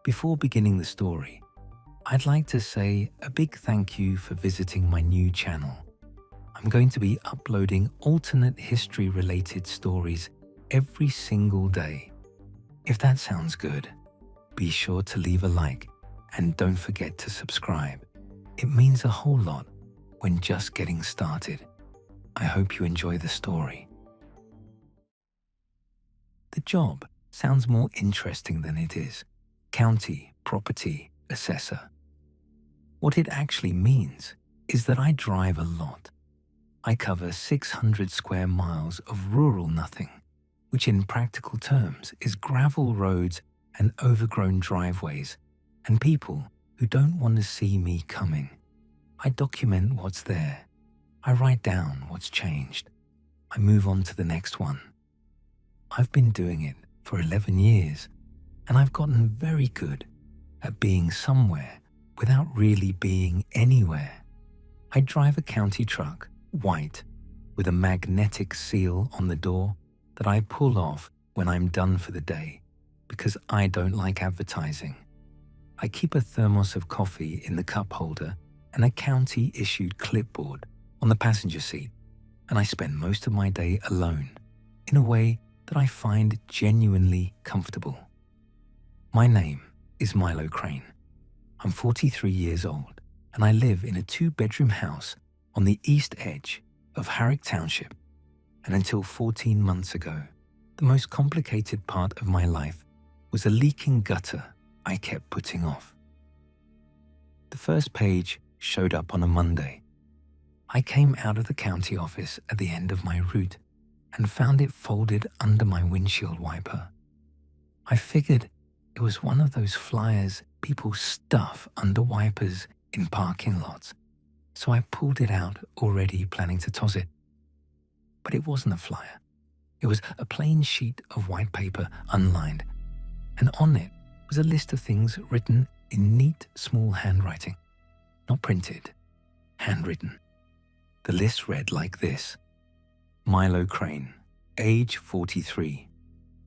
Before beginning the story, I'd like to say a big thank you for visiting my new channel. I'm going to be uploading alternate history-related stories every single day. If that sounds good, be sure to leave a like and don't forget to subscribe. It means a whole lot when just getting started. I hope you enjoy the story. The job sounds more interesting than it is. County Property Assessor. What it actually means is that I drive a lot. I cover 600 square miles of rural nothing, which in practical terms is gravel roads and overgrown driveways and people who don't want to see me coming. I document what's there. I write down what's changed. I move on to the next one. I've been doing it for 11 years, and I've gotten very good at being somewhere without really being anywhere. I drive a county truck, white, with a magnetic seal on the door that I pull off when I'm done for the day because I don't like advertising. I keep a thermos of coffee in the cup holder and a county-issued clipboard on the passenger seat, and I spend most of my day alone in a way that I find genuinely comfortable. My name is Milo Crane. I'm 43 years old, and I live in a 2-bedroom house on the east edge of Harrick Township. And until 14 months ago, the most complicated part of my life was a leaking gutter I kept putting off. The first page showed up on a Monday. I came out of the county office at the end of my route and found it folded under my windshield wiper. I figured it was one of those flyers people stuff under wipers in parking lots, so I pulled it out already planning to toss it. But it wasn't a flyer. It was a plain sheet of white paper unlined, and on it was a list of things written in neat, small handwriting. Not printed, handwritten. The list read like this: Milo Crane, age 43,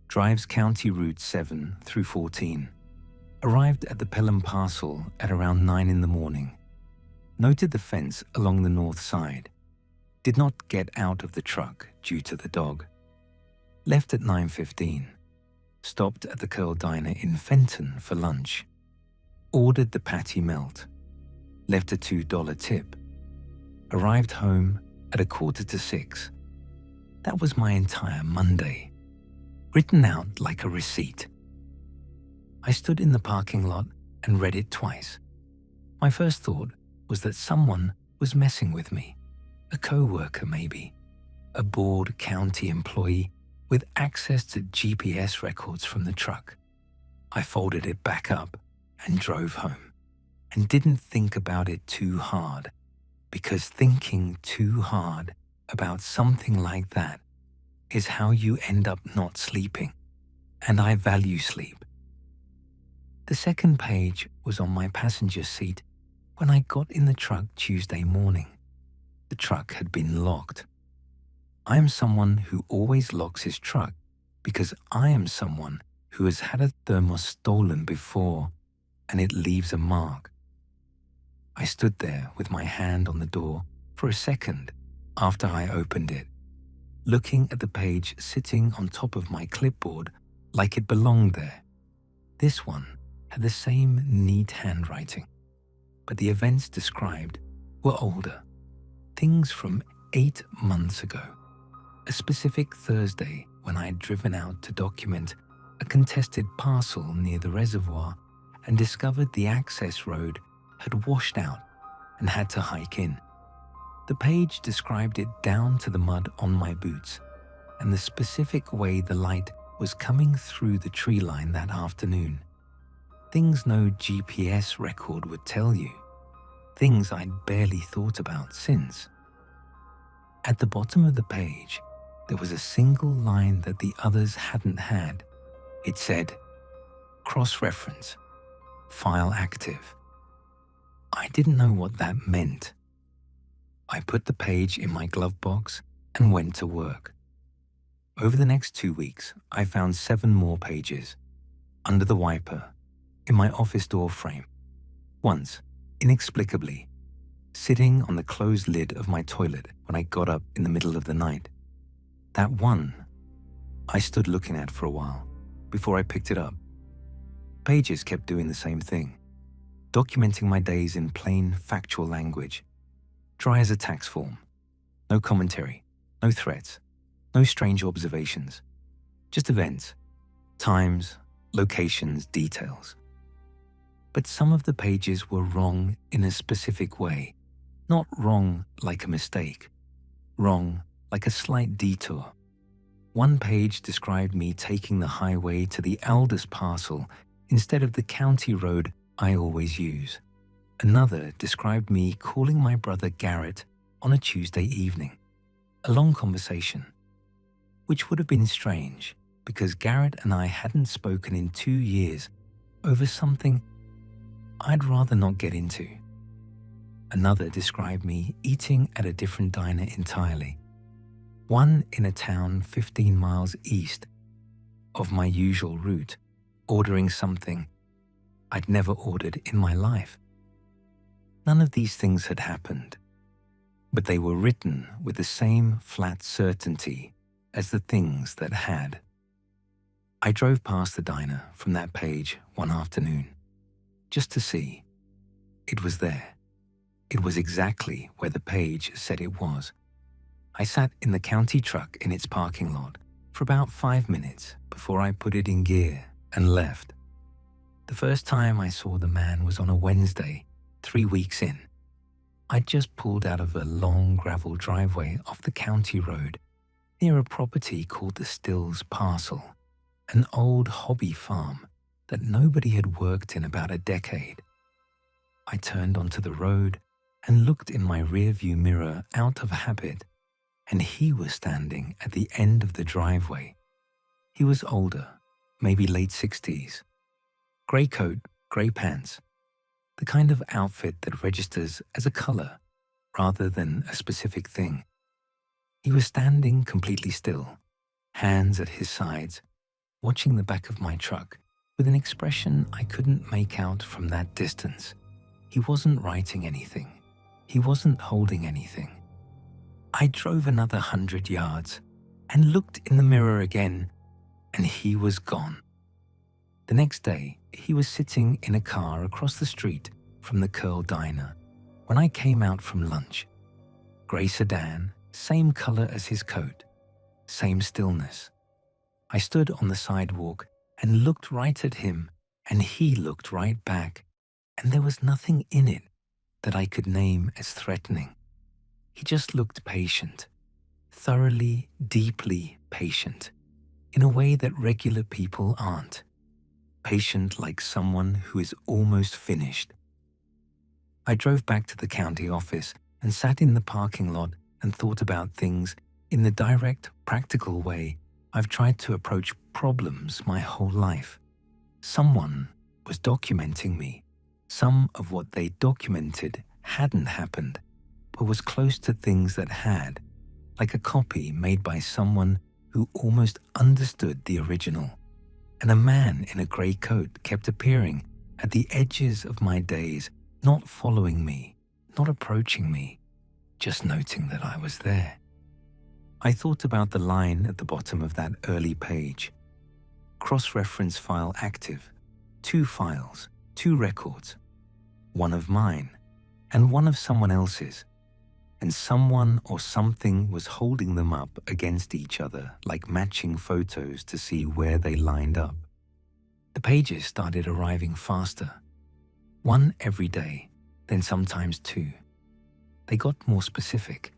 drives County Route 7 through 14, arrived at the Pelham parcel at around 9 in the morning, noted the fence along the north side, did not get out of the truck due to the dog, left at 9:15, stopped at the Curl Diner in Fenton for lunch, ordered the patty melt, left a $2 tip, arrived home at 5:45. That was my entire Monday, written out like a receipt. I stood in the parking lot and read it twice. My first thought was that someone was messing with me, a co-worker maybe, a bored county employee with access to GPS records from the truck. I folded it back up and drove home, and didn't think about it too hard, because thinking too hard about something like that is how you end up not sleeping, and I value sleep. The second page was on my passenger seat when I got in the truck Tuesday morning. The truck had been locked. I am someone who always locks his truck because I am someone who has had a thermos stolen before, and it leaves a mark. I stood there with my hand on the door for a second after I opened it, looking at the page sitting on top of my clipboard like it belonged there. This one had the same neat handwriting, but the events described were older, things from 8 months ago, a specific Thursday when I had driven out to document a contested parcel near the reservoir and discovered the access road had washed out and had to hike in. The page described it down to the mud on my boots and the specific way the light was coming through the tree line that afternoon. Things no GPS record would tell you, things I'd barely thought about since. At the bottom of the page, there was a single line that the others hadn't had. It said, cross-reference, file active. I didn't know what that meant. I put the page in my glove box and went to work. Over the next 2 weeks, I found 7 more pages, under the wiper, in my office door frame. Once, inexplicably, sitting on the closed lid of my toilet when I got up in the middle of the night. That one, I stood looking at for a while before I picked it up. Pages kept doing the same thing, documenting my days in plain, factual language, dry as a tax form. No commentary, no threats, no strange observations, just events, times, locations, details. But some of the pages were wrong in a specific way, not wrong like a mistake, wrong like a slight detour. One page described me taking the highway to the Aldous parcel instead of the county road I always use. Another described me calling my brother Garrett on a Tuesday evening. A long conversation, which would have been strange because Garrett and I hadn't spoken in 2 years over something I'd rather not get into. Another described me eating at a different diner entirely, one in a town 15 miles east of my usual route, ordering something I'd never ordered in my life. None of these things had happened, but they were written with the same flat certainty as the things that had. I drove past the diner from that page one afternoon, just to see. It was there. It was exactly where the page said it was. I sat in the county truck in its parking lot for about 5 minutes before I put it in gear and left. The first time I saw the man was on a Wednesday, 3 weeks in. I'd just pulled out of a long gravel driveway off the county road near a property called the Stills Parcel, an old hobby farm that nobody had worked in about a decade. I turned onto the road and looked in my rearview mirror out of habit, and he was standing at the end of the driveway. He was older, maybe late 60s. Grey coat, grey pants, the kind of outfit that registers as a color rather than a specific thing. He was standing completely still, hands at his sides, watching the back of my truck with an expression I couldn't make out from that distance. He wasn't writing anything. He wasn't holding anything. I drove another 100 yards and looked in the mirror again, and he was gone. The next day, he was sitting in a car across the street from the Curl Diner when I came out from lunch. Grey sedan, same color as his coat, same stillness. I stood on the sidewalk and looked right at him, and he looked right back, and there was nothing in it that I could name as threatening. He just looked patient, thoroughly, deeply patient, in a way that regular people aren't. Patient like someone who is almost finished. I drove back to the county office and sat in the parking lot and thought about things in the direct, practical way I've tried to approach problems my whole life. Someone was documenting me. Some of what they documented hadn't happened, but was close to things that had, like a copy made by someone who almost understood the original. And a man in a grey coat kept appearing at the edges of my days, not following me, not approaching me, just noting that I was there. I thought about the line at the bottom of that early page. Cross-reference file active, 2 files, 2 records, one of mine and one of someone else's, and someone or something was holding them up against each other like matching photos to see where they lined up. The pages started arriving faster, 1 every day, then sometimes 2. They got more specific.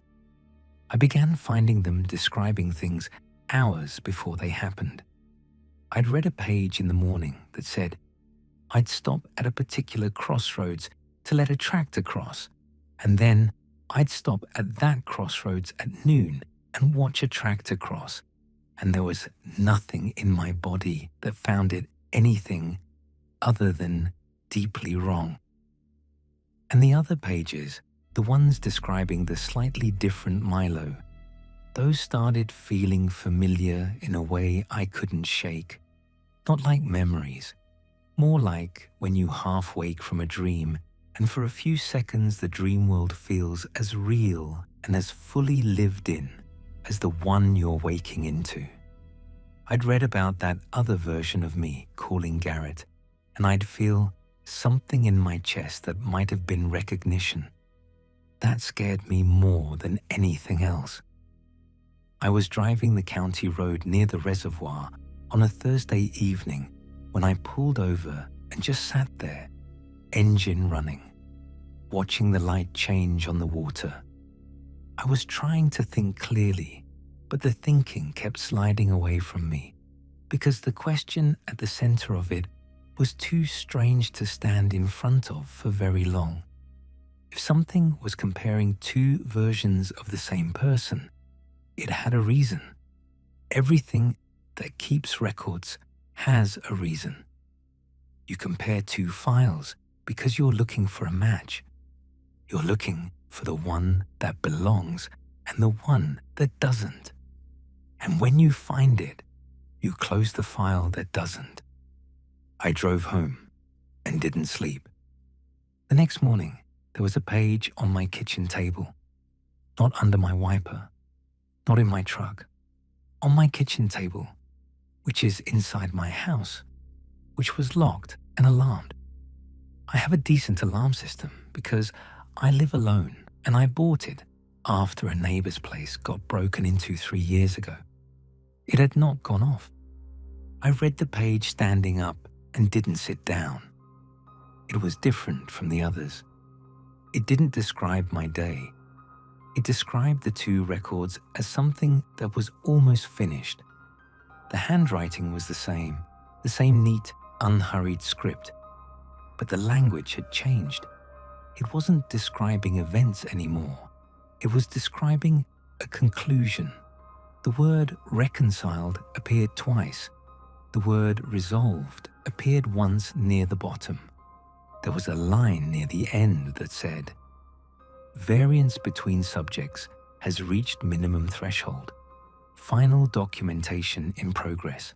I began finding them describing things hours before they happened. I'd read a page in the morning that said I'd stop at a particular crossroads to let a tractor cross, and then I'd stop at that crossroads at noon and watch a tractor cross, and there was nothing in my body that found it anything other than deeply wrong. And the other pages, the ones describing the slightly different Milo, those started feeling familiar in a way I couldn't shake, not like memories, More like when you half wake from a dream and for a few seconds the dream world feels as real and as fully lived in as the one you're waking into. I'd read about that other version of me calling Garrett, and I'd feel something in my chest that might have been recognition. That scared me more than anything else. I was driving the county road near the reservoir on a Thursday evening when I pulled over and just sat there, engine running, watching the light change on the water. I was trying to think clearly, but the thinking kept sliding away from me because the question at the center of it was too strange to stand in front of for very long. If something was comparing two versions of the same person, it had a reason. Everything that keeps records has a reason. You compare two files because you're looking for a match. You're looking for the one that belongs and the one that doesn't. And when you find it, you close the file that doesn't. I drove home and didn't sleep. The next morning, there was a page on my kitchen table, not under my wiper, not in my truck, on my kitchen table, which is inside my house, which was locked and alarmed. I have a decent alarm system because I live alone and I bought it after a neighbor's place got broken into 3 years ago. It had not gone off. I read the page standing up and didn't sit down. It was different from the others. It didn't describe my day. It described the two records as something that was almost finished. The handwriting was the same neat, unhurried script, but the language had changed. It wasn't describing events anymore. It was describing a conclusion. The word reconciled appeared twice. The word resolved appeared once near the bottom. There was a line near the end that said, "Variance between subjects has reached minimum threshold. Final documentation in progress."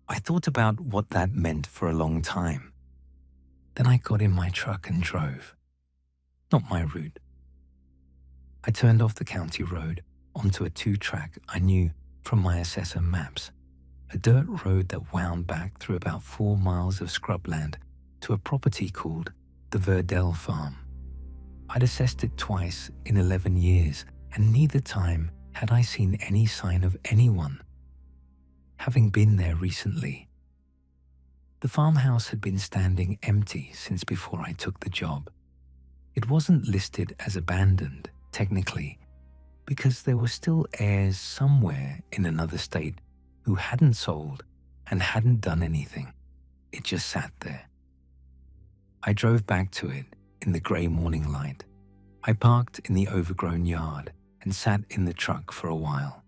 I thought about what that meant for a long time. Then I got in my truck and drove. Not my route. I turned off the county road onto a 2-track I knew from my assessor maps, a dirt road that wound back through about 4 miles of scrubland to a property called the Verdell Farm. I'd assessed it twice in 11 years, and neither time had I seen any sign of anyone. Having been there recently, the farmhouse had been standing empty since before I took the job. It wasn't listed as abandoned, technically, because there were still heirs somewhere in another state who hadn't sold and hadn't done anything. It just sat there. I drove back to it in the grey morning light. I parked in the overgrown yard and sat in the truck for a while.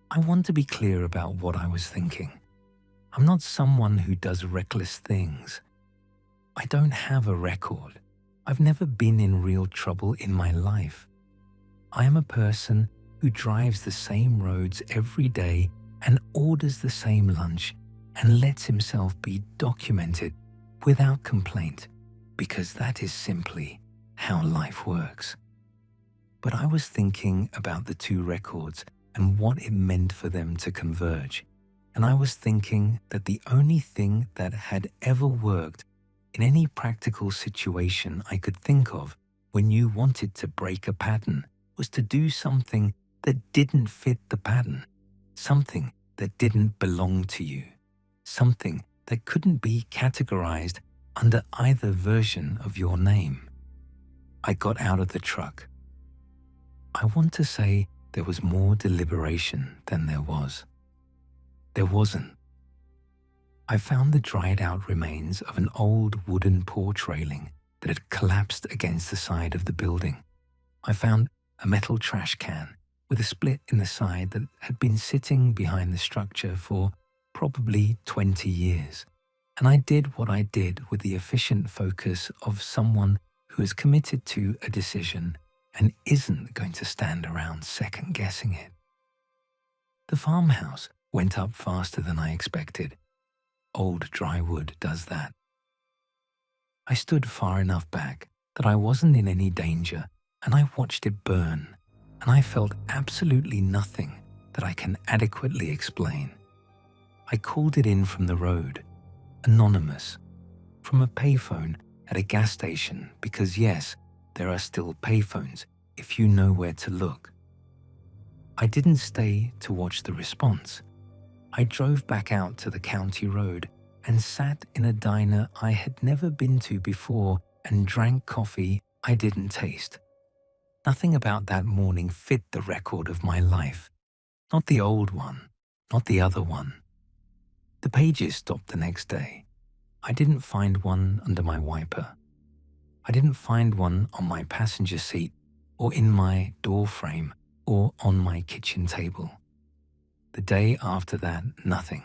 I want to be clear about what I was thinking. I'm not someone who does reckless things. I don't have a record. I've never been in real trouble in my life. I am a person who drives the same roads every day and orders the same lunch and lets himself be documented without complaint, because that is simply how life works. But I was thinking about the two records and what it meant for them to converge, and I was thinking that the only thing that had ever worked in any practical situation I could think of when you wanted to break a pattern was to do something that didn't fit the pattern, something that didn't belong to you, something that couldn't be categorized under either version of your name. I got out of the truck. I want to say there was more deliberation than there was. There wasn't. I found the dried out remains of an old wooden porch railing that had collapsed against the side of the building. I found a metal trash can with a split in the side that had been sitting behind the structure for probably 20 years. And I did what I did with the efficient focus of someone who is committed to a decision and isn't going to stand around second-guessing it. The farmhouse went up faster than I expected. Old dry wood does that. I stood far enough back that I wasn't in any danger, and I watched it burn, and I felt absolutely nothing that I can adequately explain. I called it in from the road, anonymous, from a payphone at a gas station, because yes, there are still payphones if you know where to look. I didn't stay to watch the response. I drove back out to the county road and sat in a diner I had never been to before and drank coffee I didn't taste. Nothing about that morning fit the record of my life. Not the old one, not the other one. The pages stopped the next day. I didn't find one under my wiper. I didn't find one on my passenger seat or in my door frame or on my kitchen table. The day after that, nothing.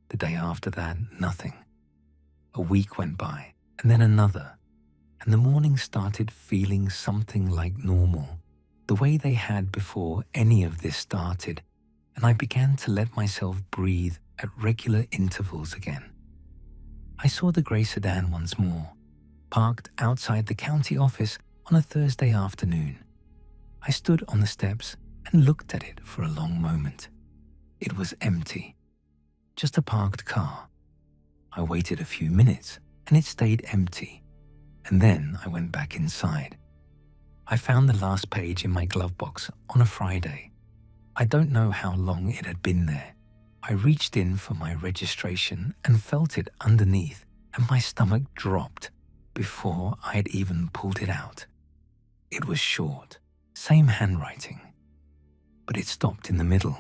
The day after that, nothing. A week went by, and then another, and the morning started feeling something like normal, the way they had before any of this started, and I began to let myself breathe at regular intervals again. I saw the grey sedan once more, parked outside the county office on a Thursday afternoon. I stood on the steps and looked at it for a long moment. It was empty, just a parked car. I waited a few minutes and it stayed empty, and then I went back inside. I found the last page in my glove box on a Friday. I don't know how long it had been there. I reached in for my registration and felt it underneath, and my stomach dropped before I had even pulled it out. It was short, same handwriting, but it stopped in the middle.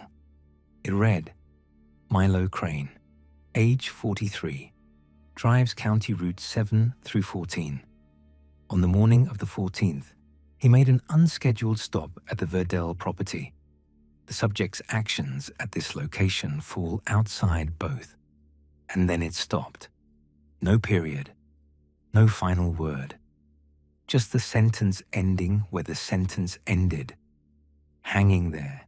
It read, Milo Crane, age 43, drives county routes 7 through 14. On the morning of the 14th, he made an unscheduled stop at the Verdell property. The subject's actions at this location fall outside both. And then it stopped. No period. No final word. Just the sentence ending where the sentence ended. Hanging there,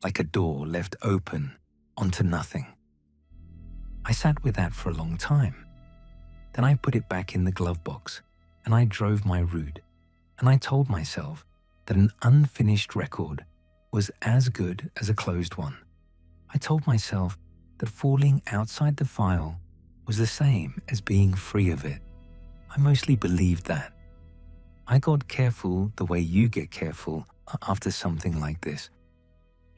like a door left open onto nothing. I sat with that for a long time. Then I put it back in the glove box and I drove my route, and I told myself that an unfinished record was as good as a closed one. I told myself that falling outside the file was the same as being free of it. I mostly believed that. I got careful the way you get careful after something like this.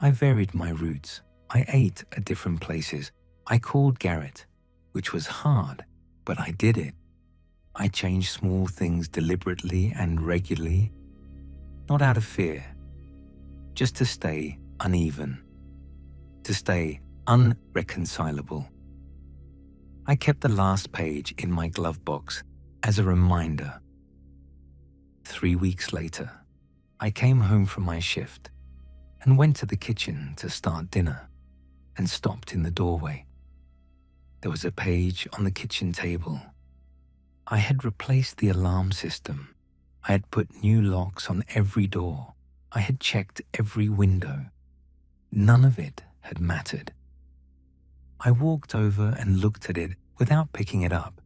I varied my routes. I ate at different places. I called Garrett, which was hard, but I did it. I changed small things deliberately and regularly, not out of fear, just to stay uneven, to stay unreconcilable. I kept the last page in my glove box as a reminder. 3 weeks later, I came home from my shift and went to the kitchen to start dinner and stopped in the doorway. There was a page on the kitchen table. I had replaced the alarm system. I had put new locks on every door. I had checked every window. None of it had mattered. I walked over and looked at it without picking it up.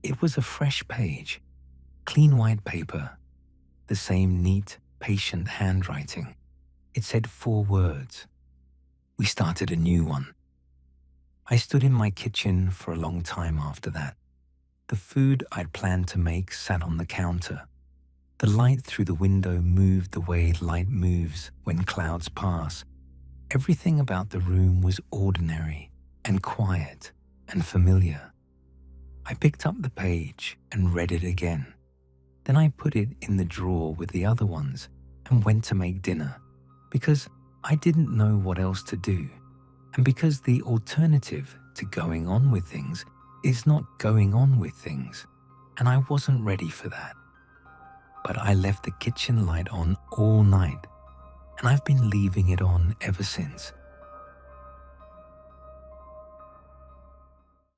It was a fresh page, clean white paper, the same neat, patient handwriting. It said 4 words. We started a new one. I stood in my kitchen for a long time after that. The food I'd planned to make sat on the counter. The light through the window moved the way light moves when clouds pass. Everything about the room was ordinary and quiet and familiar. I picked up the page and read it again. Then I put it in the drawer with the other ones and went to make dinner, because I didn't know what else to do, and because the alternative to going on with things is not going on with things, and I wasn't ready for that. But I left the kitchen light on all night, and I've been leaving it on ever since.